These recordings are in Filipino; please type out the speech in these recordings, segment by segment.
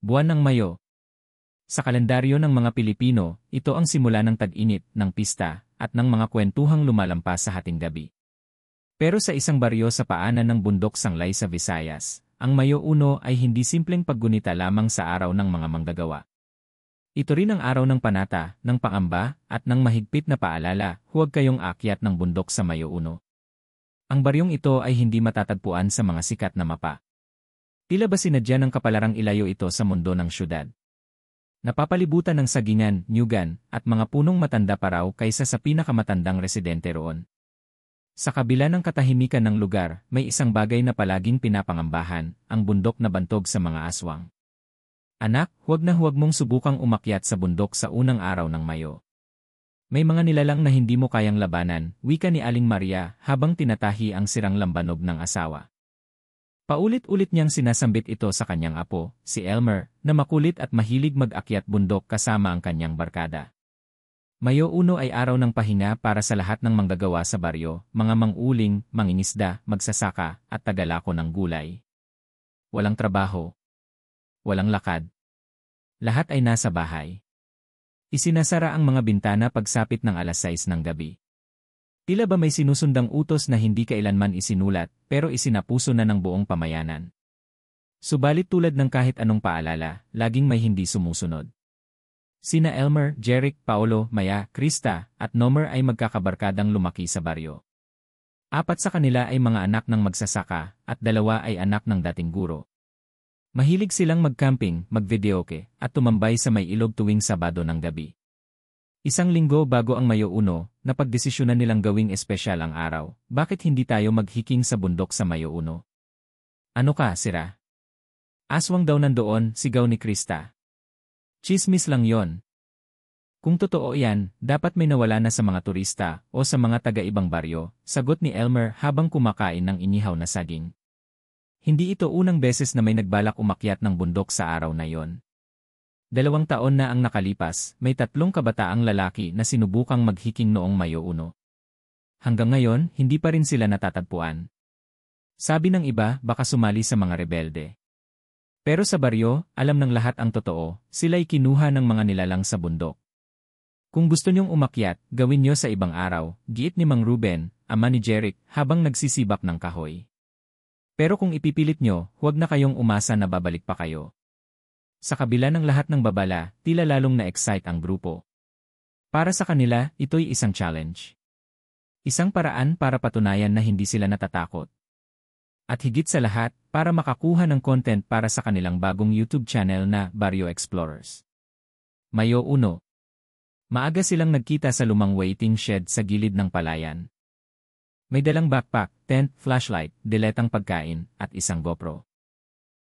Buwan ng Mayo. Sa kalendaryo ng mga Pilipino, ito ang simula ng tag-init, ng pista, at ng mga kwentuhang lumalampas sa hating gabi. Pero sa isang baryo sa paanan ng bundok Sanglay sa Visayas, ang Mayo 1 ay hindi simpleng paggunita lamang sa araw ng mga manggagawa. Ito rin ang araw ng panata, ng pangamba, at ng mahigpit na paalala, huwag kayong akyat ng bundok sa Mayo 1. Ang baryong ito ay hindi matatagpuan sa mga sikat na mapa. Tila ba sinadya ng kapalarang ilayo ito sa mundo ng syudad? Napapalibutan ng sagingan, nyugan, at mga punong matanda pa raw kaysa sa pinakamatandang residente roon. Sa kabila ng katahimikan ng lugar, may isang bagay na palaging pinapangambahan, ang bundok na bantog sa mga aswang. Anak, huwag mong subukang umakyat sa bundok sa unang araw ng Mayo. May mga nilalang na hindi mo kayang labanan, wika ni Aling Maria habang tinatahi ang sirang lambanog ng asawa. Paulit-ulit niyang sinasambit ito sa kanyang apo, si Elmer, na makulit at mahilig mag-akyat bundok kasama ang kanyang barkada. Mayo 1 ay araw ng pahinga para sa lahat ng manggagawa sa baryo, mga manguling, mangingisda, magsasaka, at tagalako ng gulay. Walang trabaho. Walang lakad. Lahat ay nasa bahay. Isinasara ang mga bintana pagsapit ng alas 6 ng gabi. Tila ba may sinusundang utos na hindi kailanman isinulat, pero isinapuso na ng buong pamayanan. Subalit tulad ng kahit anong paalala, laging may hindi sumusunod. Sina Elmer, Jeric, Paolo, Maya, Krista, at Nomer ay magkakabarkadang lumaki sa baryo. 4 sa kanila ay mga anak ng magsasaka, at 2 ay anak ng dating guro. Mahilig silang mag-camping, mag-videoke, at tumambay sa may ilog tuwing Sabado ng gabi. Isang linggo bago ang Mayo 1, napagdesisyonan nilang gawing espesyal ang araw. Bakit hindi tayo mag-hiking sa bundok sa Mayo 1? Ano ka, sira? Aswang daw nandoon, sigaw ni Krista. Chismis lang yon. Kung totoo yan, dapat may nawala na sa mga turista o sa mga taga-ibang baryo, sagot ni Elmer habang kumakain ng inihaw na saging. Hindi ito unang beses na may nagbalak umakyat ng bundok sa araw na yon. 2 taon na ang nakalipas, may 3 kabataang lalaki na sinubukang maghiking noong Mayo 1. Hanggang ngayon, hindi pa rin sila natatagpuan. Sabi ng iba, baka sumali sa mga rebelde. Pero sa baryo, alam ng lahat ang totoo, sila'y kinuha ng mga nilalang sa bundok. Kung gusto niyong umakyat, gawin niyo sa ibang araw, giit ni Mang Ruben, ama ni Jeric, habang nagsisibak ng kahoy. Pero kung ipipilit nyo, huwag na kayong umasa na babalik pa kayo. Sa kabila ng lahat ng babala, tila lalong na-excite ang grupo. Para sa kanila, ito'y isang challenge. Isang paraan para patunayan na hindi sila natatakot. At higit sa lahat, para makakuha ng content para sa kanilang bagong YouTube channel na Baryo Explorers. Mayo 1. Maaga silang nagkita sa lumang waiting shed sa gilid ng palayan. May dalang backpack, tent, flashlight, diletang pagkain, at isang GoPro.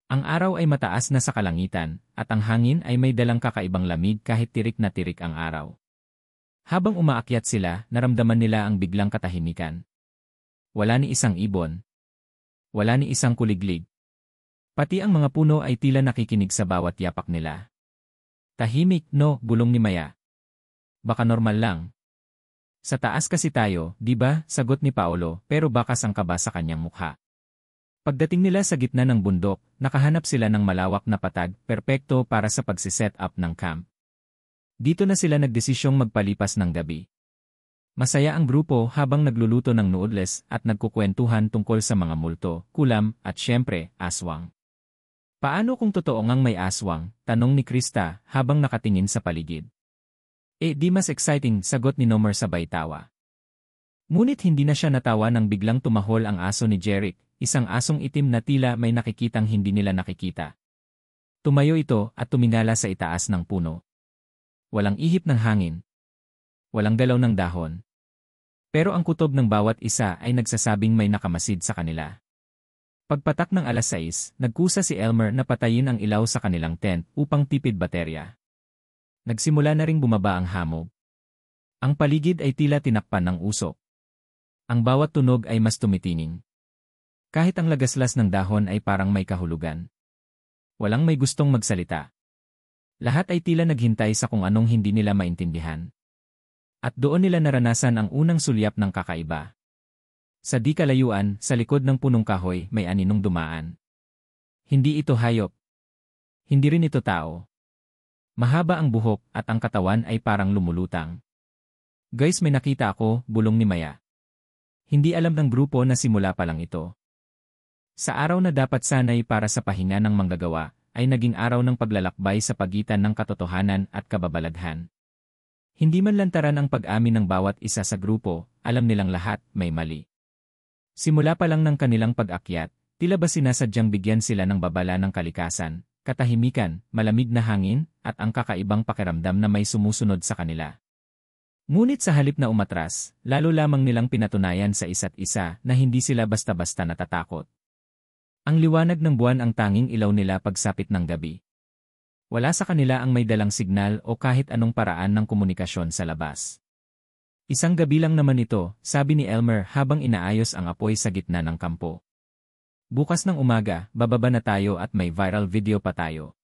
Ang araw ay mataas na sa kalangitan, at ang hangin ay may dalang kakaibang lamig kahit tirik na tirik ang araw. Habang umaakyat sila, naramdaman nila ang biglang katahimikan. Wala ni isang ibon. Wala ni isang kuliglig. Pati ang mga puno ay tila nakikinig sa bawat yapak nila. Tahimik, no, bulong ni Maya. Baka normal lang. Sa taas kasi tayo, di ba? Sagot ni Paolo, pero bakas ang kaba sa kanyang mukha. Pagdating nila sa gitna ng bundok, nakahanap sila ng malawak na patag, perpekto para sa pagsiset up ng camp. Dito na sila nagdesisyong magpalipas ng gabi. Masaya ang grupo habang nagluluto ng noodles at nagkukwentuhan tungkol sa mga multo, kulam, at syempre, aswang. Paano kung totoo ngang may aswang? Tanong ni Krista habang nakatingin sa paligid. Di mas exciting, sagot ni Nomer sabay tawa. Ngunit hindi na siya natawa nang biglang tumahol ang aso ni Jeric, isang asong itim na tila may nakikitang hindi nila nakikita. Tumayo ito at tumingala sa itaas ng puno. Walang ihip ng hangin. Walang galaw ng dahon. Pero ang kutob ng bawat isa ay nagsasabing may nakamasid sa kanila. Pagpatak ng alas 6, nagkusa si Elmer na patayin ang ilaw sa kanilang tent upang tipid baterya. Nagsimula na ring bumaba ang hamog. Ang paligid ay tila tinakpan ng usok. Ang bawat tunog ay mas tumitining. Kahit ang lagaslas ng dahon ay parang may kahulugan. Walang may gustong magsalita. Lahat ay tila naghintay sa kung anong hindi nila maintindihan. At doon nila naranasan ang unang sulyap ng kakaiba. Sa di kalayuan, sa likod ng punong kahoy, may aninong dumaan. Hindi ito hayop. Hindi rin ito tao. Mahaba ang buhok at ang katawan ay parang lumulutang. Guys, may nakita ako, bulong ni Maya. Hindi alam ng grupo na simula pa lang ito. Sa araw na dapat sanay para sa pahinga ng manggagawa, ay naging araw ng paglalakbay sa pagitan ng katotohanan at kababalaghan. Hindi man lantaran ang pag-amin ng bawat isa sa grupo, alam nilang lahat may mali. Simula pa lang ng kanilang pag-akyat, tila ba sinasadyang bigyan sila ng babala ng kalikasan, katahimikan, malamig na hangin, at ang kakaibang pakiramdam na may sumusunod sa kanila. Ngunit sa halip na umatras, lalo lamang nilang pinatunayan sa isa't isa na hindi sila basta-basta natatakot. Ang liwanag ng buwan ang tanging ilaw nila pagsapit ng gabi. Wala sa kanila ang may dalang signal o kahit anong paraan ng komunikasyon sa labas. Isang gabi lang naman ito, sabi ni Elmer habang inaayos ang apoy sa gitna ng kampo. Bukas ng umaga, bababa na tayo at may viral video pa tayo.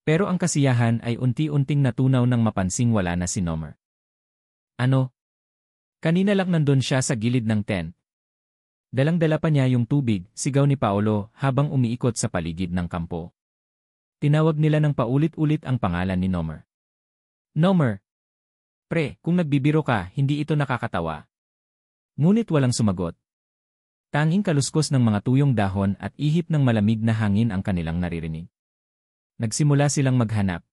Pero ang kasiyahan ay unti-unting natunaw nang mapansing wala na si Nomer. Ano? Kanina lang nandun siya sa gilid ng tent. Dalang-dala pa niya yung tubig, sigaw ni Paolo habang umiikot sa paligid ng kampo. Tinawag nila ng paulit-ulit ang pangalan ni Nomer. Nomer! Pre, kung nagbibiro ka, hindi ito nakakatawa. Ngunit walang sumagot. Tanging kaluskos ng mga tuyong dahon at ihip ng malamig na hangin ang kanilang naririnig. Nagsimula silang maghanap.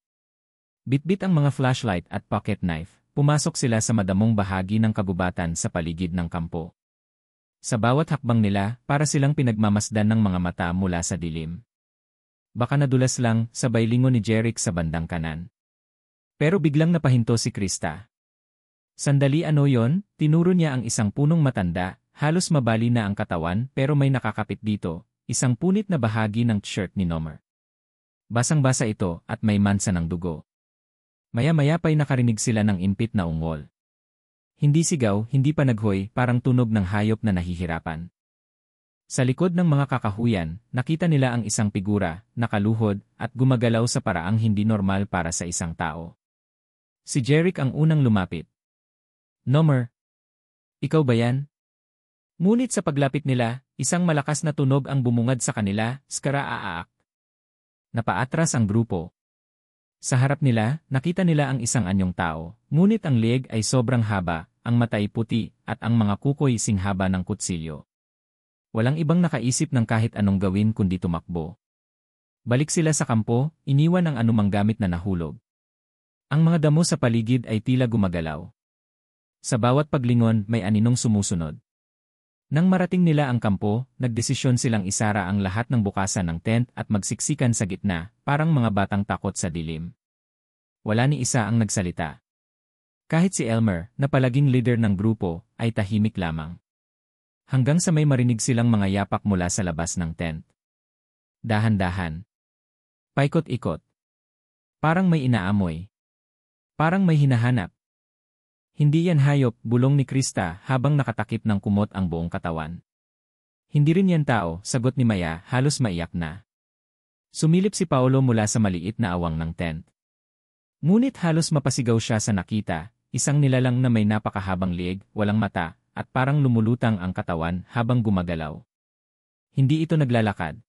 Bitbit ang mga flashlight at pocket knife, pumasok sila sa madamong bahagi ng kagubatan sa paligid ng kampo. Sa bawat hakbang nila, para silang pinagmamasdan ng mga mata mula sa dilim. Baka nadulas lang, sabay lingon ni Jeric sa bandang kanan. Pero biglang napahinto si Krista. Sandali, ano yon? Tinuro niya ang isang punong matanda, halos mabali na ang katawan pero may nakakapit dito, isang punit na bahagi ng t-shirt ni Nomer. Basang-basa ito at may mansa ng dugo. Maya-maya pa'y nakarinig sila ng impit na ungol. Hindi sigaw, hindi panaghoy, parang tunog ng hayop na nahihirapan. Sa likod ng mga kakahuyan, nakita nila ang isang figura, nakaluhod, at gumagalaw sa paraang hindi normal para sa isang tao. Si Jeric ang unang lumapit. Nomer, ikaw ba yan? Ngunit sa paglapit nila, isang malakas na tunog ang bumungad sa kanila, skara-aak. Napaatras ang grupo. Sa harap nila, nakita nila ang isang anyong tao, ngunit ang leeg ay sobrang haba, ang mata ay puti, at ang mga kukoy singhaba ng kutsilyo. Walang ibang nakaisip ng kahit anong gawin kundi tumakbo. Balik sila sa kampo, iniwan ang anumang gamit na nahulog. Ang mga damo sa paligid ay tila gumagalaw. Sa bawat paglingon may aninong sumusunod. Nang marating nila ang kampo, nagdesisyon silang isara ang lahat ng bukasan ng tent at magsiksikan sa gitna, parang mga batang takot sa dilim. Wala ni isa ang nagsalita. Kahit si Elmer, na palaging leader ng grupo, ay tahimik lamang. Hanggang sa may marinig silang mga yapak mula sa labas ng tent. Dahan-dahan. Paikot-ikot. Parang may inaamoy. Parang may hinahanap. Hindi yan hayop, bulong ni Krista habang nakatakip ng kumot ang buong katawan. Hindi rin yan tao, sagot ni Maya, halos maiyak na. Sumilip si Paolo mula sa maliit na awang ng tent. Ngunit halos mapasigaw siya sa nakita, isang nilalang na may napakahabang liig, walang mata, at parang lumulutang ang katawan habang gumagalaw. Hindi ito naglalakad.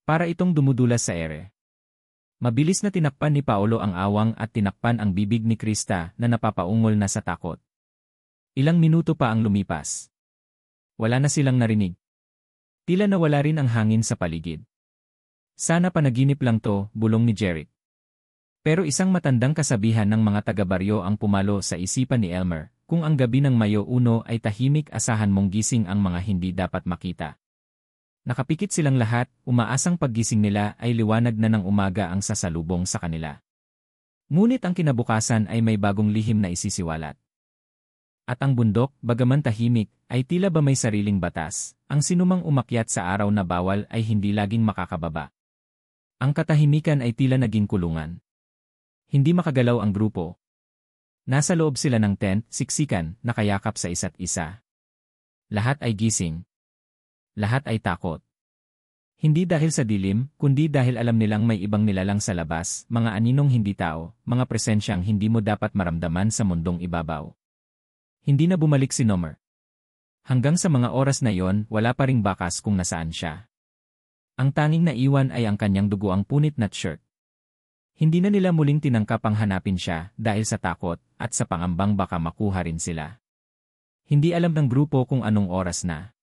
Para itong dumudulas sa ere. Mabilis na tinakpan ni Paolo ang awang at tinakpan ang bibig ni Krista na napapaungol na sa takot. Ilang minuto pa ang lumipas. Wala na silang narinig. Tila nawala rin ang hangin sa paligid. Sana panaginip lang to, bulong ni Jeric. Pero isang matandang kasabihan ng mga taga-baryo ang pumalo sa isipan ni Elmer, kung ang gabi ng Mayo 1 ay tahimik, asahan mong gising ang mga hindi dapat makita. Nakapikit silang lahat, umaasang paggising nila ay liwanag na ng umaga ang sasalubong sa kanila. Ngunit ang kinabukasan ay may bagong lihim na isisiwalat. At ang bundok, bagaman tahimik, ay tila ba may sariling batas, ang sinumang umakyat sa araw na bawal ay hindi laging makakababa. Ang katahimikan ay tila naging kulungan. Hindi makagalaw ang grupo. Nasa loob sila ng tent, siksikan, nakayakap sa isa't isa. Lahat ay gising. Lahat ay takot. Hindi dahil sa dilim, kundi dahil alam nilang may ibang nilalang sa labas, mga aninong hindi tao, mga presensyang hindi mo dapat maramdaman sa mundong ibabaw. Hindi na bumalik si Nomer. Hanggang sa mga oras na yon, wala pa ring bakas kung nasaan siya. Ang tanging naiwan ay ang kanyang dugoang punit na shirt. Hindi na nila muling tinangkap ang hanapin siya dahil sa takot at sa pangambang baka makuha rin sila. Hindi alam ng grupo kung anong oras na.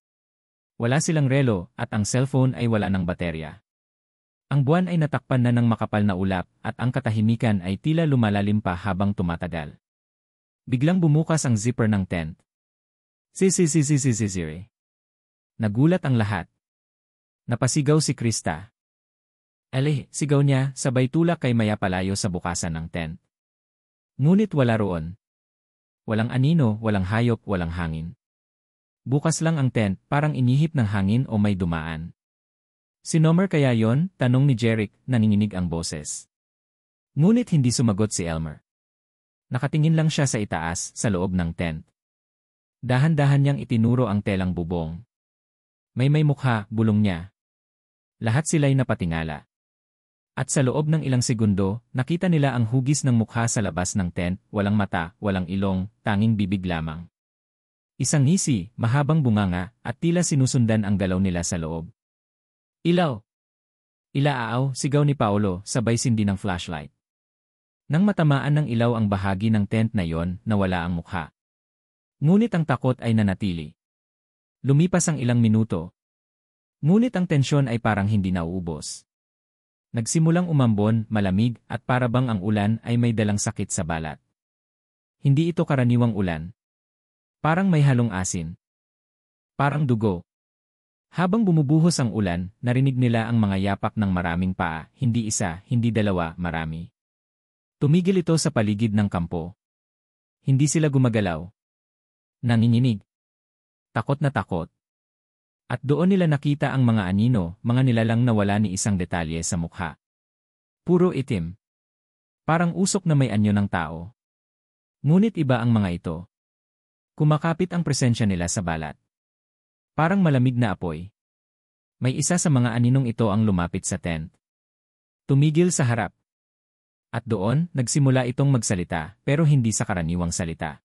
Wala silang relo at ang cellphone ay wala ng baterya. Ang buwan ay natakpan na ng makapal na ulap at ang katahimikan ay tila lumalalim pa habang tumatagal. Biglang bumukas ang zipper ng tent. Sisisisisisisiri. Nagulat ang lahat. Napasigaw si Krista. Sigaw niya, sabay tulak kay Maya palayo sa bukasan ng tent. Ngunit wala roon. Walang anino, walang hayop, walang hangin. Bukas lang ang tent, parang inihip ng hangin o may dumaan. Si Nomer kaya yon? Tanong ni Jeric, nanginginig ang boses. Ngunit hindi sumagot si Elmer. Nakatingin lang siya sa itaas, sa loob ng tent. Dahan-dahan niyang itinuro ang telang bubong. May mukha, bulong niya. Lahat sila'y napatingala. At sa loob ng ilang segundo, nakita nila ang hugis ng mukha sa labas ng tent, walang mata, walang ilong, tanging bibig lamang. Isang ngisi, mahabang bunganga, at tila sinusundan ang galaw nila sa loob. Ilaw! Ilaaw, sigaw ni Paolo, sabay sindi ng flashlight. Nang matamaan ng ilaw ang bahagi ng tent na yon, nawala ang mukha. Ngunit ang takot ay nanatili. Lumipas ang ilang minuto. Ngunit ang tensyon ay parang hindi nauubos. Nagsimulang umambon, malamig, at parabang ang ulan ay may dalang sakit sa balat. Hindi ito karaniwang ulan. Parang may halong asin. Parang dugo. Habang bumubuhos ang ulan, narinig nila ang mga yapak ng maraming paa, hindi isa, hindi dalawa, marami. Tumigil ito sa paligid ng kampo. Hindi sila gumagalaw. Nanginginig. Takot na takot. At doon nila nakita ang mga anino, mga nilalang na wala ni isang detalye sa mukha. Puro itim. Parang usok na may anyo ng tao. Ngunit iba ang mga ito. Kumakapit ang presensya nila sa balat. Parang malamig na apoy. May isa sa mga aninong ito ang lumapit sa tent. Tumigil sa harap. At doon, nagsimula itong magsalita, pero hindi sa karaniwang salita.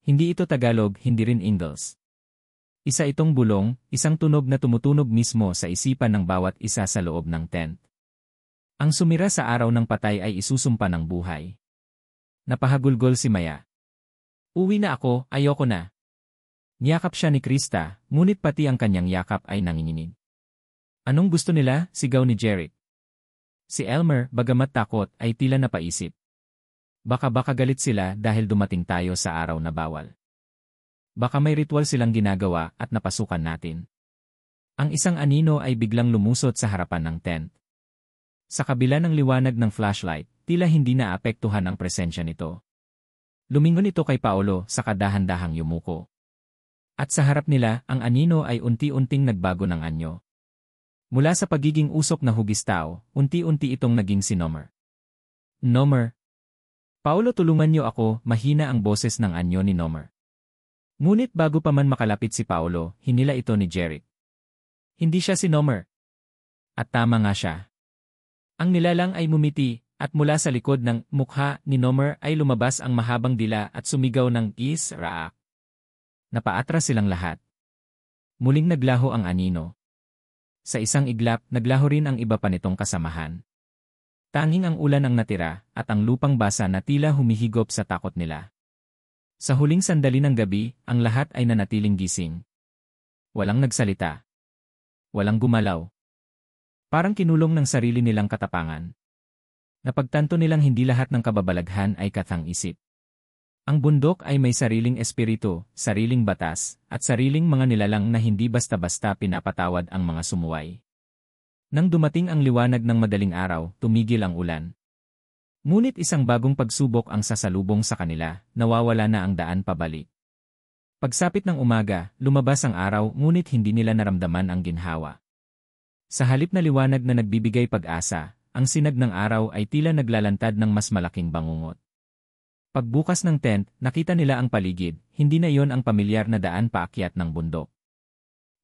Hindi ito Tagalog, hindi rin English. Isa itong bulong, isang tunog na tumutunog mismo sa isipan ng bawat isa sa loob ng tent. Ang sumira sa araw ng patay ay isusumpa ng buhay. Napahagulgol si Maya. Uwi na ako, ayoko na. Niyakap siya ni Krista, ngunit pati ang kanyang yakap ay nanginginig. Anong gusto nila? Sigaw ni Jeric. Si Elmer, bagamat takot, ay tila napaisip. Baka galit sila dahil dumating tayo sa araw na bawal. Baka may ritual silang ginagawa at napasukan natin. Ang isang anino ay biglang lumusot sa harapan ng tent. Sa kabila ng liwanag ng flashlight, tila hindi naapektuhan ang presensya nito. Lumingon ito kay Paolo sa kadahan-dahang yumuko. At sa harap nila, ang anino ay unti-unting nagbago ng anyo. Mula sa pagiging usok na hugis tao, unti-unti itong naging si Nomer. Nomer. Paolo, tulungan niyo ako, mahina ang boses ng anyo ni Nomer. Ngunit bago pa man makalapit si Paolo, hinila ito ni Jeric. Hindi siya si Nomer. At tama nga siya. Ang nilalang ay mumiti, at mula sa likod ng mukha ni Nomer ay lumabas ang mahabang dila at sumigaw ng Is-Raak. Napaatras silang lahat. Muling naglaho ang anino. Sa isang iglap, naglaho rin ang iba pa nitong kasamahan. Tanging ang ulan ang natira, at ang lupang basa na tila humihigop sa takot nila. Sa huling sandali ng gabi, ang lahat ay nanatiling gising. Walang nagsalita. Walang gumalaw. Parang kinulong ng sarili nilang katapangan. Napagtanto nilang hindi lahat ng kababalaghan ay kathang-isip. Ang bundok ay may sariling espiritu, sariling batas, at sariling mga nilalang na hindi basta-basta pinapatawad ang mga sumuway. Nang dumating ang liwanag ng madaling araw, tumigil ang ulan. Ngunit isang bagong pagsubok ang sasalubong sa kanila, nawawala na ang daan pabalik. Pagsapit ng umaga, lumabas ang araw ngunit hindi nila naramdaman ang ginhawa. Sa halip na liwanag na nagbibigay pag-asa, ang sinag ng araw ay tila naglalantad ng mas malaking bangungot. Pagbukas ng tent, nakita nila ang paligid, hindi na iyon ang pamilyar na daan paakyat ng bundok.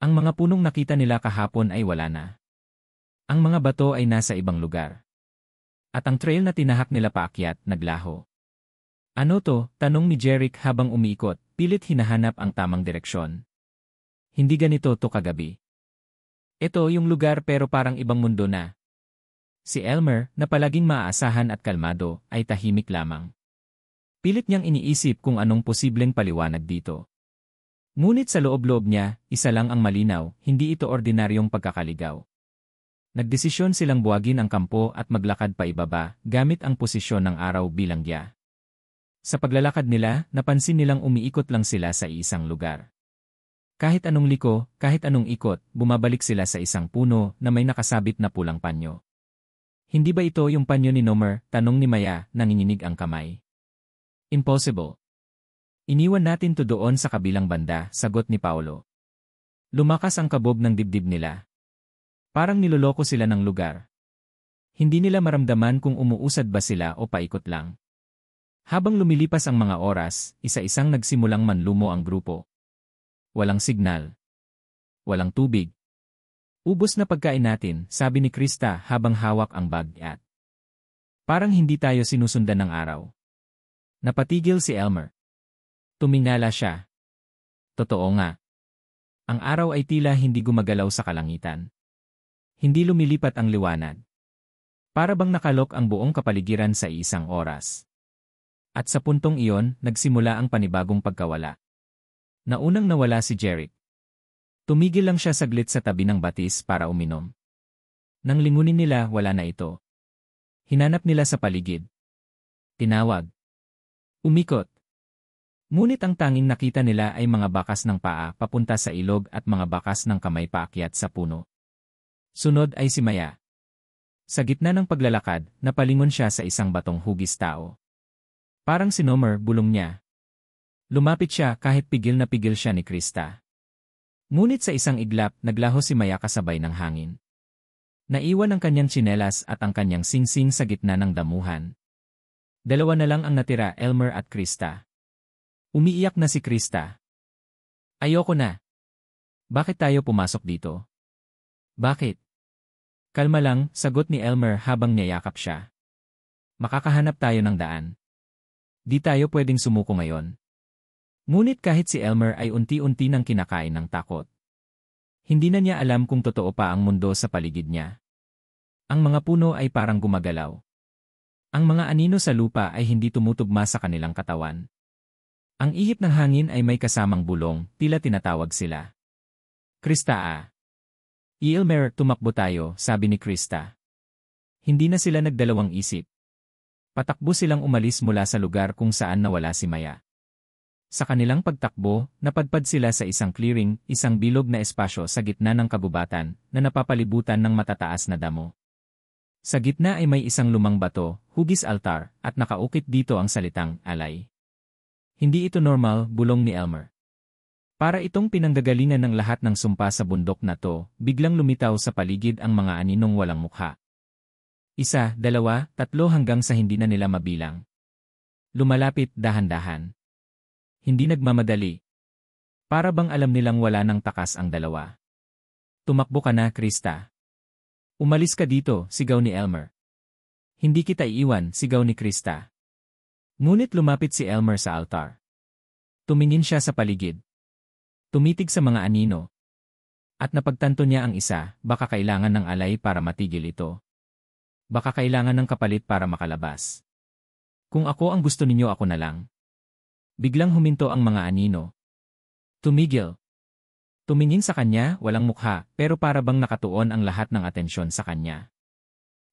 Ang mga punong nakita nila kahapon ay wala na. Ang mga bato ay nasa ibang lugar. At ang trail na tinahak nila paakyat, naglaho. Ano to? Tanong ni Jeric habang umiikot, pilit hinahanap ang tamang direksyon. Hindi ganito to kagabi. Ito yung lugar pero parang ibang mundo na. Si Elmer, na palaging maaasahan at kalmado, ay tahimik lamang. Pilit niyang iniisip kung anong posibleng paliwanag dito. Ngunit sa loob-loob niya, isa lang ang malinaw, hindi ito ordinaryong pagkakaligaw. Nagdesisyon silang buwagin ang kampo at maglakad pa ibaba, gamit ang posisyon ng araw bilang giya. Sa paglalakad nila, napansin nilang umiikot lang sila sa isang lugar. Kahit anong liko, kahit anong ikot, bumabalik sila sa isang puno na may nakasabit na pulang panyo. Hindi ba ito yung panyo ni Nomer? Tanong ni Maya, nanginginig ang kamay. Impossible. Iniwan natin to doon sa kabilang banda, sagot ni Paolo. Lumakas ang kabob ng dibdib nila. Parang niloloko sila ng lugar. Hindi nila maramdaman kung umuusad ba sila o paikot lang. Habang lumilipas ang mga oras, isa-isang nagsimulang manlumo ang grupo. Walang signal. Walang tubig. Ubos na pagkain natin, sabi ni Krista habang hawak ang bag at. Parang hindi tayo sinusundan ng araw. Napatigil si Elmer. Tumingala siya. Totoo nga. Ang araw ay tila hindi gumagalaw sa kalangitan. Hindi lumilipat ang liwanag. Para bang nakalok ang buong kapaligiran sa isang oras. At sa puntong iyon, nagsimula ang panibagong pagkawala. Naunang nawala si Jeric. Tumigil lang siya saglit sa tabi ng batis para uminom. Nang lingunin nila, wala na ito. Hinanap nila sa paligid. Tinawag. Umikot. Ngunit ang tanging nakita nila ay mga bakas ng paa papunta sa ilog at mga bakas ng kamay paakyat sa puno. Sunod ay si Maya. Sa gitna ng paglalakad, napalingon siya sa isang batong hugis tao. Parang si Nomer, bulong niya. Lumapit siya kahit pigil na pigil siya ni Krista. Ngunit sa isang iglap, naglaho si Maya kasabay ng hangin. Naiwan ang kanyang tsinelas at ang kanyang singsing sa gitna ng damuhan. Dalawa na lang ang natira, Elmer at Krista. Umiiyak na si Krista. Ayoko na. Bakit tayo pumasok dito? Bakit? Kalma lang, sagot ni Elmer habang niyayakap siya. Makakahanap tayo ng daan. Di tayo pwedeng sumuko ngayon. Ngunit kahit si Elmer ay unti-unti nang kinakain ng takot. Hindi na niya alam kung totoo pa ang mundo sa paligid niya. Ang mga puno ay parang gumagalaw. Ang mga anino sa lupa ay hindi tumutugma sa kanilang katawan. Ang ihip ng hangin ay may kasamang bulong, tila tinatawag sila. Krista. Elmer, tumakbo tayo, sabi ni Krista. Hindi na sila nagdalawang isip. Patakbo silang umalis mula sa lugar kung saan nawala si Maya. Sa kanilang pagtakbo, napadpad sila sa isang clearing, isang bilog na espasyo sa gitna ng kagubatan na napapalibutan ng matataas na damo. Sa gitna ay may isang lumang bato, hugis altar, at nakaukit dito ang salitang alay. Hindi ito normal, bulong ni Elmer. Para itong pinanggagalingan ng lahat ng sumpa sa bundok na to, biglang lumitaw sa paligid ang mga aninong walang mukha. 1, 2, 3 hanggang sa hindi na nila mabilang. Lumalapit dahan-dahan. Hindi nagmamadali. Para bang alam nilang wala ng takas ang dalawa. Tumakbo ka na, Krista. Umalis ka dito, sigaw ni Elmer. Hindi kita iiwan, sigaw ni Krista. Ngunit lumapit si Elmer sa altar. Tumingin siya sa paligid. Tumitig sa mga anino. At napagtanto niya ang isa, baka kailangan ng alay para matigil ito. Baka kailangan ng kapalit para makalabas. Kung ako ang gusto ninyo, ako na lang. Biglang huminto ang mga anino. Tumigil. Tumingin sa kanya, walang mukha, pero para bang nakatuon ang lahat ng atensyon sa kanya.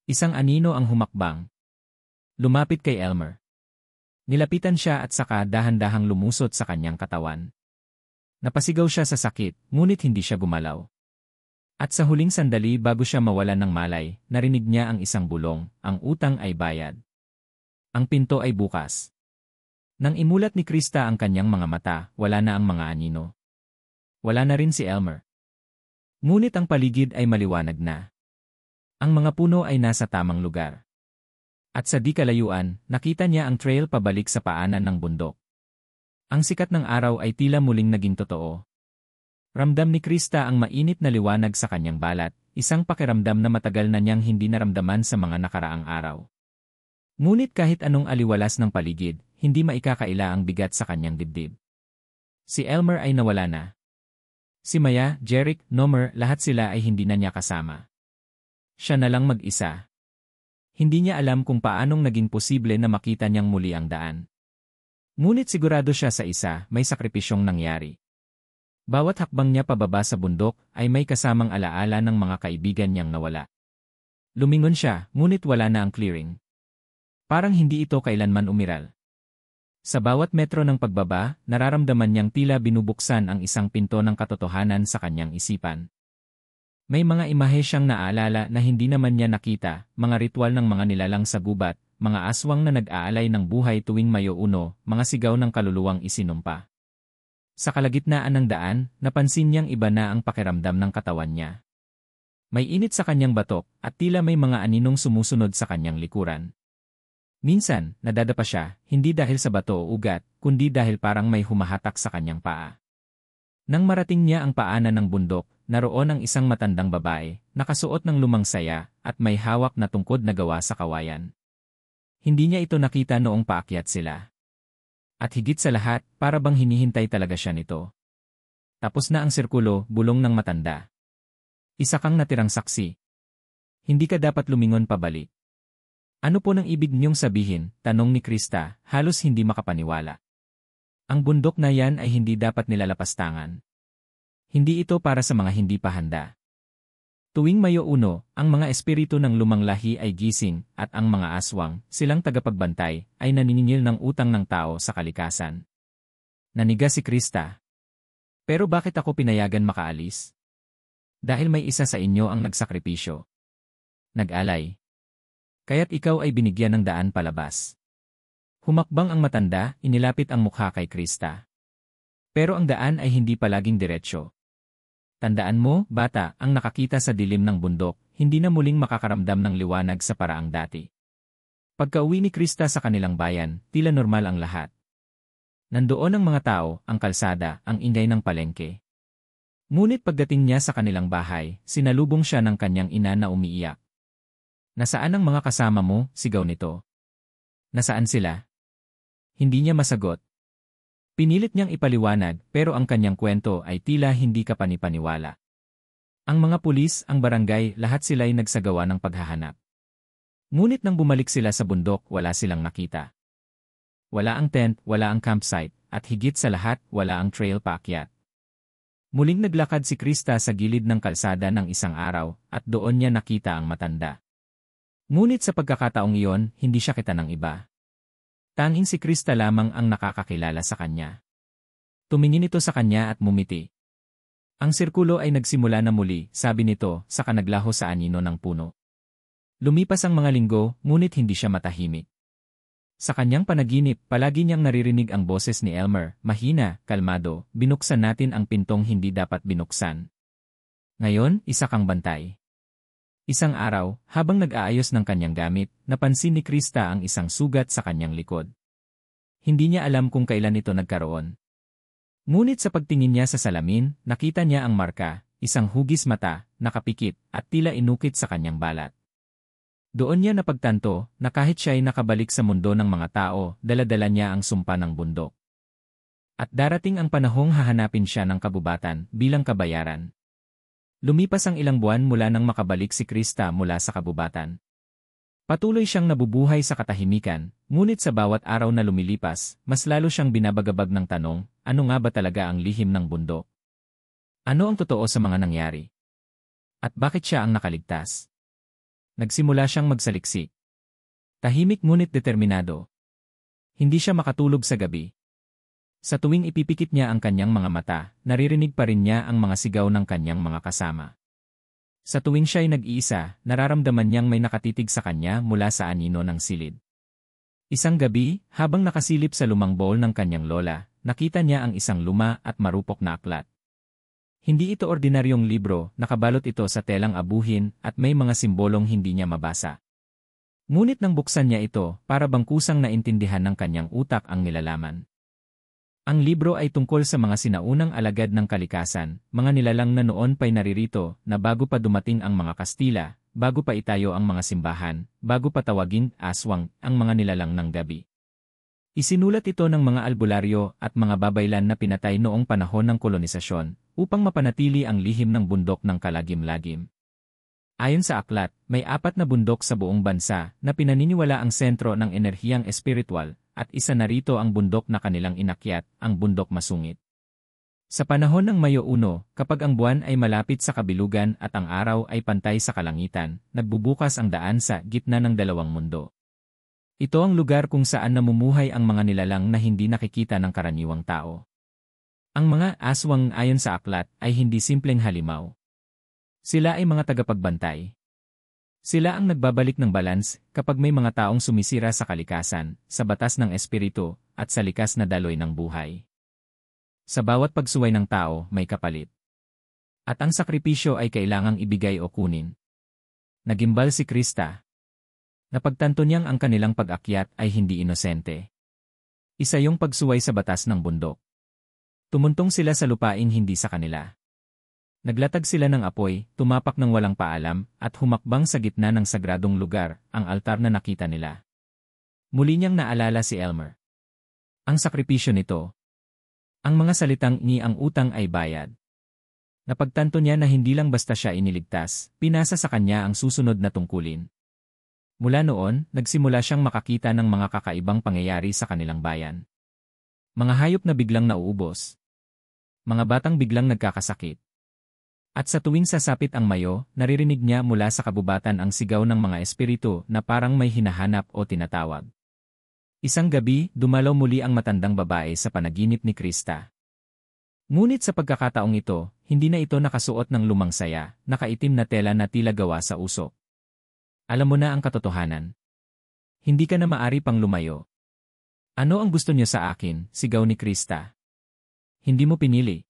Isang anino ang humakbang. Lumapit kay Elmer. Nilapitan siya at saka dahan-dahang lumusot sa kanyang katawan. Napasigaw siya sa sakit, ngunit hindi siya gumalaw. At sa huling sandali bago siya mawalan ng malay, narinig niya ang isang bulong, ang utang ay bayad. Ang pinto ay bukas. Nang imulat ni Krista ang kanyang mga mata, wala na ang mga anino. Wala na rin si Elmer. Ngunit ang paligid ay maliwanag na. Ang mga puno ay nasa tamang lugar. At sa di kalayuan, nakita niya ang trail pabalik sa paanan ng bundok. Ang sikat ng araw ay tila muling naging totoo. Ramdam ni Krista ang mainit na liwanag sa kanyang balat, isang pakiramdam na matagal na niyang hindi naramdaman sa mga nakaraang araw. Ngunit kahit anong aliwalas ng paligid, hindi maikakaila ang bigat sa kanyang dibdib. Si Elmer ay nawala na. Si Maya, Jeric, Nomer, lahat sila ay hindi na niya kasama. Siya na lang mag-isa. Hindi niya alam kung paanong naging posible na makita niyang muli ang daan. Ngunit sigurado siya sa isa, may sakripisyong nangyari. Bawat hakbang niya pababa sa bundok ay may kasamang alaala ng mga kaibigan niyang nawala. Lumingon siya, ngunit wala na ang clearing. Parang hindi ito kailanman umiral. Sa bawat metro ng pagbaba, nararamdaman niyang tila binubuksan ang isang pinto ng katotohanan sa kanyang isipan. May mga imahe siyang naalala na hindi naman niya nakita, mga ritual ng mga nilalang sa gubat, mga aswang na nag-aalay ng buhay tuwing Mayo 1, mga sigaw ng kaluluwang isinumpa. Sa kalagitnaan ng daan, napansin niyang iba na ang pakiramdam ng katawan niya. May init sa kanyang batok at tila may mga aninong sumusunod sa kanyang likuran. Minsan, nadadapa siya, hindi dahil sa bato o ugat, kundi dahil parang may humahatak sa kanyang paa. Nang marating niya ang paanan ng bundok, naroon ang isang matandang babae, nakasuot ng lumang saya, at may hawak na tungkod na gawa sa kawayan. Hindi niya ito nakita noong paakyat sila. At higit sa lahat, para bang hinihintay talaga siya nito. Tapos na ang sirkulo, bulong ng matanda. Isa kang natirang saksi. Hindi ka dapat lumingon pabalik. Ano po nang ibig niyong sabihin? Tanong ni Krista, halos hindi makapaniwala. Ang bundok na yan ay hindi dapat nilalapastangan. Hindi ito para sa mga hindi pa handa. Tuwing Mayo 1, ang mga espiritu ng lumang lahi ay gising, at ang mga aswang, silang tagapagbantay, ay naniningil ng utang ng tao sa kalikasan. Naniga si Krista. Pero bakit ako pinayagan makaalis? Dahil may isa sa inyo ang nagsakripisyo. Nag-alay. Kaya't ikaw ay binigyan ng daan palabas. Humakbang ang matanda, inilapit ang mukha kay Krista. Pero ang daan ay hindi palaging diretsyo. Tandaan mo, bata, ang nakakita sa dilim ng bundok, hindi na muling makakaramdam ng liwanag sa paraang dati. Pagka-uwi ni Krista sa kanilang bayan, tila normal ang lahat. Nandoon ang mga tao, ang kalsada, ang ingay ng palengke. Ngunit pagdating niya sa kanilang bahay, sinalubong siya ng kanyang ina na umiiyak. Nasaan ang mga kasama mo? Sigaw nito. Nasaan sila? Hindi niya masagot. Pinilit niyang ipaliwanag pero ang kanyang kwento ay tila hindi kapanipaniwala. Ang mga pulis, ang barangay, lahat sila'y nagsagawa ng paghahanap. Ngunit nang bumalik sila sa bundok, wala silang nakita. Wala ang tent, wala ang campsite, at higit sa lahat, wala ang trail paakyat. Muling naglakad si Krista sa gilid ng kalsada ng isang araw at doon niya nakita ang matanda. Ngunit sa pagkakataong iyon, hindi siya kita ng iba. Tanging si Krista lamang ang nakakakilala sa kanya. Tumingin ito sa kanya at mumiti. Ang sirkulo ay nagsimula na muli, sabi nito, sa kanaglaho sa anino ng puno. Lumipas ang mga linggo, ngunit hindi siya matahimik. Sa kanyang panaginip, palagi niyang naririnig ang boses ni Elmer, mahina, kalmado, binuksan natin ang pintong hindi dapat binuksan. Ngayon, isa kang bantay. Isang araw, habang nag-aayos ng kanyang gamit, napansin ni Krista ang isang sugat sa kanyang likod. Hindi niya alam kung kailan ito nagkaroon. Ngunit sa pagtingin niya sa salamin, nakita niya ang marka, isang hugis mata, nakapikit, at tila inukit sa kanyang balat. Doon niya napagtanto na kahit siya ay nakabalik sa mundo ng mga tao, dala-dala niya ang sumpa ng bundok. At darating ang panahong hahanapin siya ng kabubatan bilang kabayaran. Lumipas ang ilang buwan mula nang makabalik si Krista mula sa kabubatan. Patuloy siyang nabubuhay sa katahimikan, ngunit sa bawat araw na lumilipas, mas lalo siyang binabagabag ng tanong, ano nga ba talaga ang lihim ng bundok? Ano ang totoo sa mga nangyari? At bakit siya ang nakaligtas? Nagsimula siyang magsaliksik. Tahimik ngunit determinado. Hindi siya makatulog sa gabi. Sa tuwing ipipikit niya ang kanyang mga mata, naririnig pa rin niya ang mga sigaw ng kanyang mga kasama. Sa tuwing siya'y nag-iisa, nararamdaman niyang may nakatitig sa kanya mula sa anino ng silid. Isang gabi, habang nakasilip sa lumang bowl ng kanyang lola, nakita niya ang isang luma at marupok na aklat. Hindi ito ordinaryong libro, nakabalot ito sa telang abuhin at may mga simbolong hindi niya mabasa. Ngunit nang buksan niya ito, para bang kusang naintindihan ng kanyang utak ang nilalaman. Ang libro ay tungkol sa mga sinaunang alagad ng kalikasan, mga nilalang na noon pa'y naririto na bago pa dumating ang mga Kastila, bago pa itayo ang mga simbahan, bago pa tawaging aswang ang mga nilalang ng gabi. Isinulat ito ng mga albularyo at mga babaylan na pinatay noong panahon ng kolonisasyon upang mapanatili ang lihim ng bundok ng kalagim-lagim. Ayon sa aklat, may 4 na bundok sa buong bansa na pinaniniwala ang sentro ng enerhiyang espiritual at isa na rito ang bundok na kanilang inakyat, ang bundok masungit. Sa panahon ng Mayo 1, kapag ang buwan ay malapit sa kabilugan at ang araw ay pantay sa kalangitan, nagbubukas ang daan sa gitna ng dalawang mundo. Ito ang lugar kung saan namumuhay ang mga nilalang na hindi nakikita ng karaniwang tao. Ang mga aswang ayon sa aklat ay hindi simpleng halimaw. Sila ay mga tagapagbantay. Sila ang nagbabalik ng balance kapag may mga taong sumisira sa kalikasan, sa batas ng espiritu, at sa likas na daloy ng buhay. Sa bawat pagsuway ng tao, may kapalit. At ang sakripisyo ay kailangang ibigay o kunin. Nagimbal si Krista. Napagtanto niyang ang kanilang pag-akyat ay hindi inosente. Isa yung pagsuway sa batas ng bundok. Tumuntong sila sa lupain hindi sa kanila. Naglatag sila ng apoy, tumapak ng walang paalam, at humakbang sa gitna ng sagradong lugar, ang altar na nakita nila. Muli niyang naalala si Elmer. Ang sakripisyo nito. Ang mga salitang ni ang utang ay bayad. Napagtanto niya na hindi lang basta siya iniligtas, pinasa sa kanya ang susunod na tungkulin. Mula noon, nagsimula siyang makakita ng mga kakaibang pangyayari sa kanilang bayan. Mga hayop na biglang nauubos. Mga batang biglang nagkakasakit. At sa tuwing sasapit ang Mayo, naririnig niya mula sa kabubatan ang sigaw ng mga espiritu na parang may hinahanap o tinatawag. Isang gabi, dumalaw muli ang matandang babae sa panaginip ni Krista. Ngunit sa pagkakataong ito, hindi na ito nakasuot ng lumang saya, nakaitim na tela na tila gawa sa usok. Alam mo na ang katotohanan. Hindi ka na maari pang lumayo. Ano ang gusto niyo sa akin, sigaw ni Krista. Hindi mo pinili.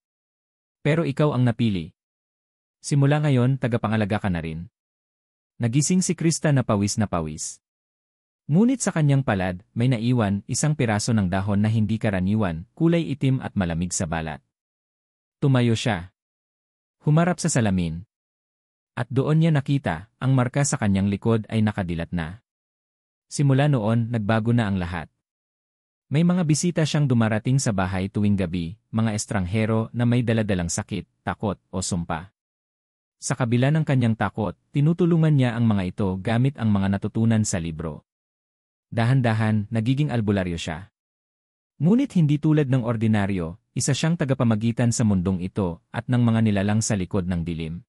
Pero ikaw ang napili. Simula ngayon, tagapangalaga ka na rin. Nagising si Krista na pawis na pawis. Ngunit sa kanyang palad, may naiwan isang piraso ng dahon na hindi karaniwan, kulay itim at malamig sa balat. Tumayo siya. Humarap sa salamin. At doon niya nakita, ang marka sa kanyang likod ay nakadilat na. Simula noon, nagbago na ang lahat. May mga bisita siyang dumarating sa bahay tuwing gabi, mga estranghero na may daladalang sakit, takot o sumpa. Sa kabila ng kanyang takot, tinutulungan niya ang mga ito gamit ang mga natutunan sa libro. Dahan-dahan, nagiging albularyo siya. Ngunit hindi tulad ng ordinaryo, isa siyang tagapamagitan sa mundong ito at ng mga nilalang sa likod ng dilim.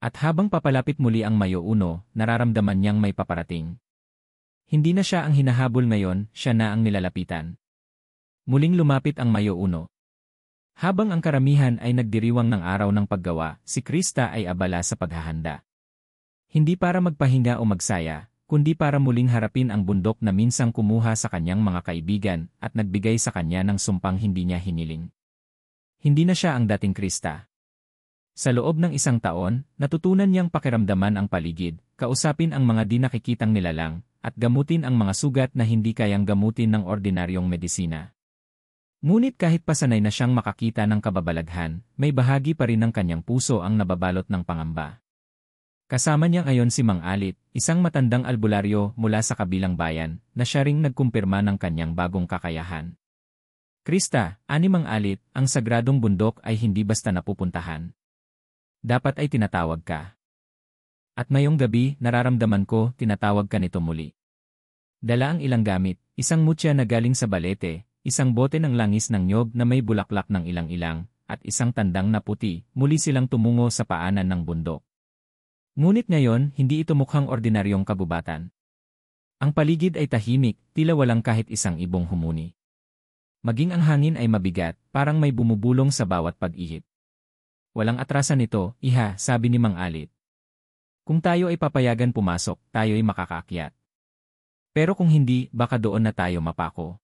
At habang papalapit muli ang Mayo 1, nararamdaman niyang may paparating. Hindi na siya ang hinahabol ngayon, siya na ang nilalapitan. Muling lumapit ang Mayo 1. Habang ang karamihan ay nagdiriwang ng araw ng paggawa, si Krista ay abala sa paghahanda. Hindi para magpahinga o magsaya, kundi para muling harapin ang bundok na minsang kumuha sa kanyang mga kaibigan at nagbigay sa kanya ng sumpang hindi niya hiniling. Hindi na siya ang dating Krista. Sa loob ng 1 taon, natutunan niyang pakiramdaman ang paligid, kausapin ang mga di nakikitang nilalang, at gamutin ang mga sugat na hindi kayang gamutin ng ordinaryong medisina. Ngunit kahit pasanay na siyang makakita ng kababalaghan, may bahagi pa rin ng kanyang puso ang nababalot ng pangamba. Kasama niya ngayon si Mang Alit, isang matandang albularyo mula sa kabilang bayan, na siya ring nagkumpirma ng kanyang bagong kakayahan. Krista, ani Mang Alit, ang sagradong bundok ay hindi basta napupuntahan. Dapat ay tinatawag ka. At ngayong gabi, nararamdaman ko, tinatawag ka nito muli. Dala ang ilang gamit, isang mutya na galing sa balete, isang bote ng langis ng nyog na may bulaklak ng ilang-ilang, at isang tandang na puti, muli silang tumungo sa paanan ng bundok. Ngunit ngayon, hindi ito mukhang ordinaryong kagubatan. Ang paligid ay tahimik, tila walang kahit isang ibong humuni. Maging ang hangin ay mabigat, parang may bumubulong sa bawat pag-ihip. Walang atrasan nito, iha, sabi ni Mang Alit. Kung tayo ay papayagan pumasok, tayo ay makakaakyat. Pero kung hindi, baka doon na tayo mapako.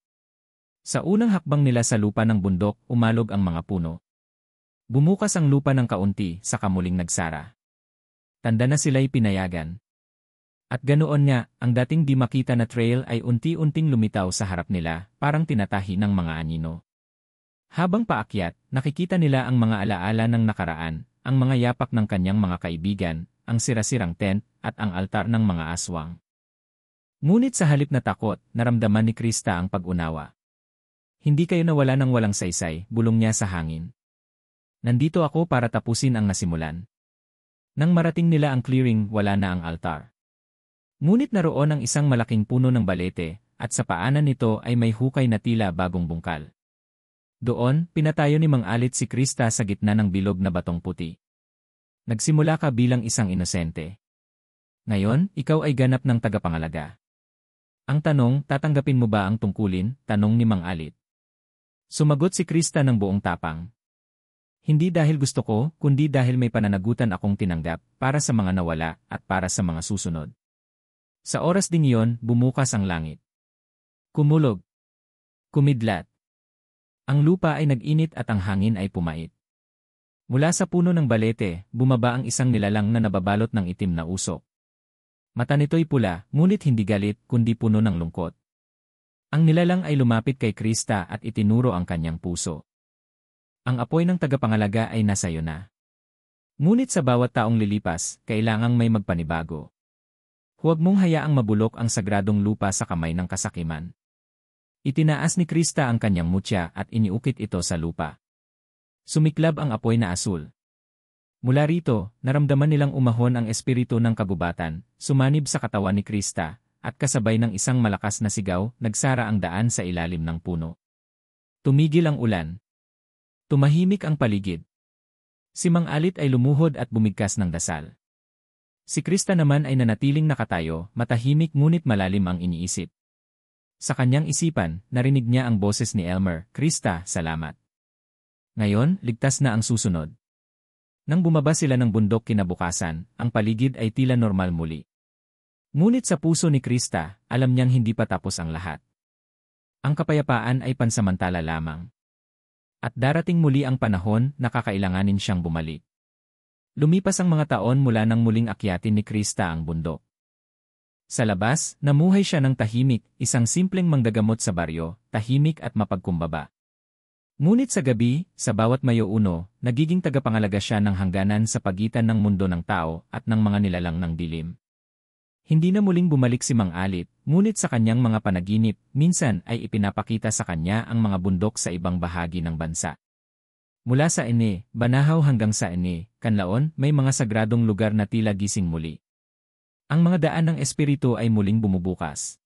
Sa unang hakbang nila sa lupa ng bundok, umalog ang mga puno. Bumukas ang lupa ng kaunti, saka muling nagsara. Tanda na sila'y pinayagan. At ganoon nga, ang dating di makita na trail ay unti-unting lumitaw sa harap nila, parang tinatahi ng mga anino. Habang paakyat, nakikita nila ang mga alaala ng nakaraan, ang mga yapak ng kanyang mga kaibigan, ang sirasirang tent, at ang altar ng mga aswang. Ngunit sa halip na takot, naramdaman ni Krista ang pag-unawa. Hindi kayo nawala ng walang saysay, bulong niya sa hangin. Nandito ako para tapusin ang nasimulan. Nang marating nila ang clearing, wala na ang altar. Ngunit naroon ang isang malaking puno ng balete, at sa paanan nito ay may hukay na tila bagong bungkal. Doon, pinatayo ni Mang Alit si Krista sa gitna ng bilog na batong puti. Nagsimula ka bilang isang inosente. Ngayon, ikaw ay ganap ng tagapangalaga. Ang tanong, tatanggapin mo ba ang tungkulin? Tanong ni Mang Alit. Sumagot si Krista ng buong tapang. Hindi dahil gusto ko, kundi dahil may pananagutan akong tinanggap para sa mga nawala at para sa mga susunod. Sa oras ding iyon, bumukas ang langit. Kumulog. Kumidlat. Ang lupa ay nag-init at ang hangin ay pumait. Mula sa puno ng balete, bumaba ang isang nilalang na nababalot ng itim na usok. Mata nito'y pula, ngunit hindi galit, kundi puno ng lungkot. Ang nilalang ay lumapit kay Krista at itinuro ang kanyang puso. Ang apoy ng tagapangalaga ay nasa iyo na. Ngunit sa bawat taong lilipas, kailangang may magpanibago. Huwag mong hayaang mabulok ang sagradong lupa sa kamay ng kasakiman. Itinaas ni Krista ang kanyang mutya at iniukit ito sa lupa. Sumiklab ang apoy na asul. Mula rito, naramdaman nilang umahon ang espiritu ng kagubatan, sumanib sa katawan ni Krista, at kasabay ng isang malakas na sigaw, nagsara ang daan sa ilalim ng puno. Tumigil ang ulan. Tumahimik ang paligid. Si Mang Alit ay lumuhod at bumigkas ng dasal. Si Krista naman ay nanatiling nakatayo, matahimik ngunit malalim ang iniisip. Sa kanyang isipan, narinig niya ang boses ni Elmer, "Krista, salamat. Ngayon, ligtas na ang susunod." Nang bumaba sila ng bundok kinabukasan, ang paligid ay tila normal muli. Ngunit sa puso ni Krista, alam niyang hindi pa tapos ang lahat. Ang kapayapaan ay pansamantala lamang. At darating muli ang panahon na kakailanganin siyang bumalik. Lumipas ang mga taon mula nang muling akyatin ni Krista ang bundok. Sa labas, namuhay siya ng tahimik, isang simpleng manggagamot sa baryo, tahimik at mapagkumbaba. Ngunit sa gabi, sa bawat mayouno, nagiging tagapangalaga siya ng hangganan sa pagitan ng mundo ng tao at ng mga nilalang ng dilim. Hindi na muling bumalik si Mang Alit, ngunit sa kanyang mga panaginip, minsan ay ipinapakita sa kanya ang mga bundok sa ibang bahagi ng bansa. Mula sa Ene, Banahaw hanggang sa Ene, Kanlaon, may mga sagradong lugar na tila gising muli. Ang mga daan ng espiritu ay muling bumubukas.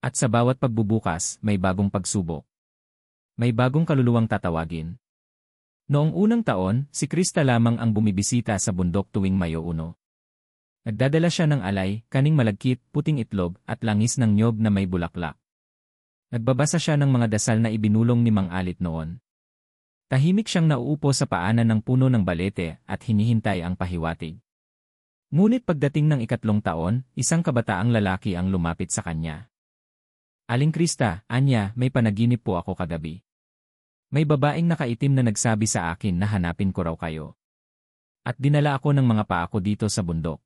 At sa bawat pagbubukas, may bagong pagsubok. May bagong kaluluwang tatawagin. Noong unang taon, si Krista lamang ang bumibisita sa bundok tuwing mayouno. Nagdadala siya ng alay, kaning malagkit, puting itlog, at langis ng nyog na may bulaklak. Nagbabasa siya ng mga dasal na ibinulong ni Mang Alit noon. Tahimik siyang nauupo sa paanan ng puno ng balete at hinihintay ang pahiwatig. Ngunit pagdating ng 3 taon, isang kabataang lalaki ang lumapit sa kanya. "Aling Krista, Anya, may panaginip po ako kagabi. May babaeng nakaitim na nagsabi sa akin na hanapin ko raw kayo. At dinala ako ng mga paa ko dito sa bundok."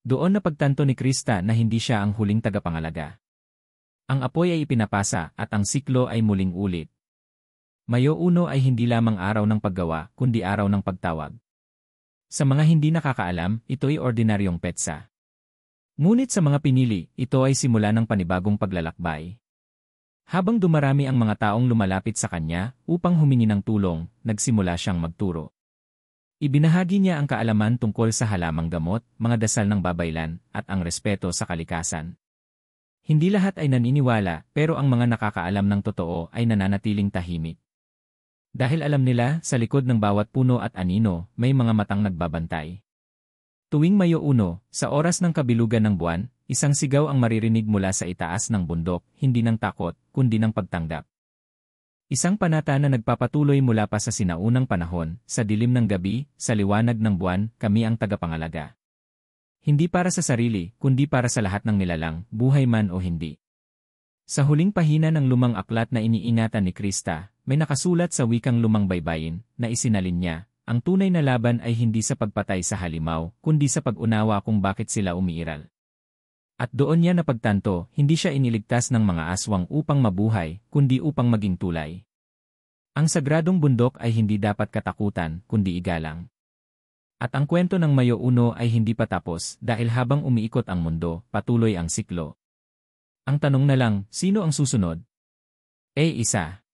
Doon napagtanto ni Krista na hindi siya ang huling tagapangalaga. Ang apoy ay ipinapasa at ang siklo ay muling ulit. Mayouno ay hindi lamang araw ng paggawa, kundi araw ng pagtawag. Sa mga hindi nakakaalam, ito'y ordinaryong petsa. Ngunit sa mga pinili, ito ay simula ng panibagong paglalakbay. Habang dumarami ang mga taong lumalapit sa kanya upang humingi ng tulong, nagsimula siyang magturo. Ibinahagi niya ang kaalaman tungkol sa halamang gamot, mga dasal ng babaylan, at ang respeto sa kalikasan. Hindi lahat ay naniniwala, pero ang mga nakakaalam ng totoo ay nananatiling tahimik. Dahil alam nila, sa likod ng bawat puno at anino, may mga matang nagbabantay. Tuwing mayouno, sa oras ng kabilugan ng buwan, isang sigaw ang maririnig mula sa itaas ng bundok, hindi ng takot, kundi ng pagtanggap. Isang panata na nagpapatuloy mula pa sa sinaunang panahon, sa dilim ng gabi, sa liwanag ng buwan, kami ang tagapangalaga. Hindi para sa sarili, kundi para sa lahat ng nilalang, buhay man o hindi. Sa huling pahina ng lumang aklat na iniingatan ni Krista, may nakasulat sa wikang lumang baybayin, na isinalin niya, ang tunay na laban ay hindi sa pagpatay sa halimaw, kundi sa pag-unawa kung bakit sila umiiral. At doon niya napagtanto, hindi siya iniligtas ng mga aswang upang mabuhay, kundi upang maging tulay. Ang sagradong bundok ay hindi dapat katakutan, kundi igalang. At ang kwento ng mayouno ay hindi pa tapos dahil habang umiikot ang mundo, patuloy ang siklo. Ang tanong na lang, sino ang susunod? A. Isa.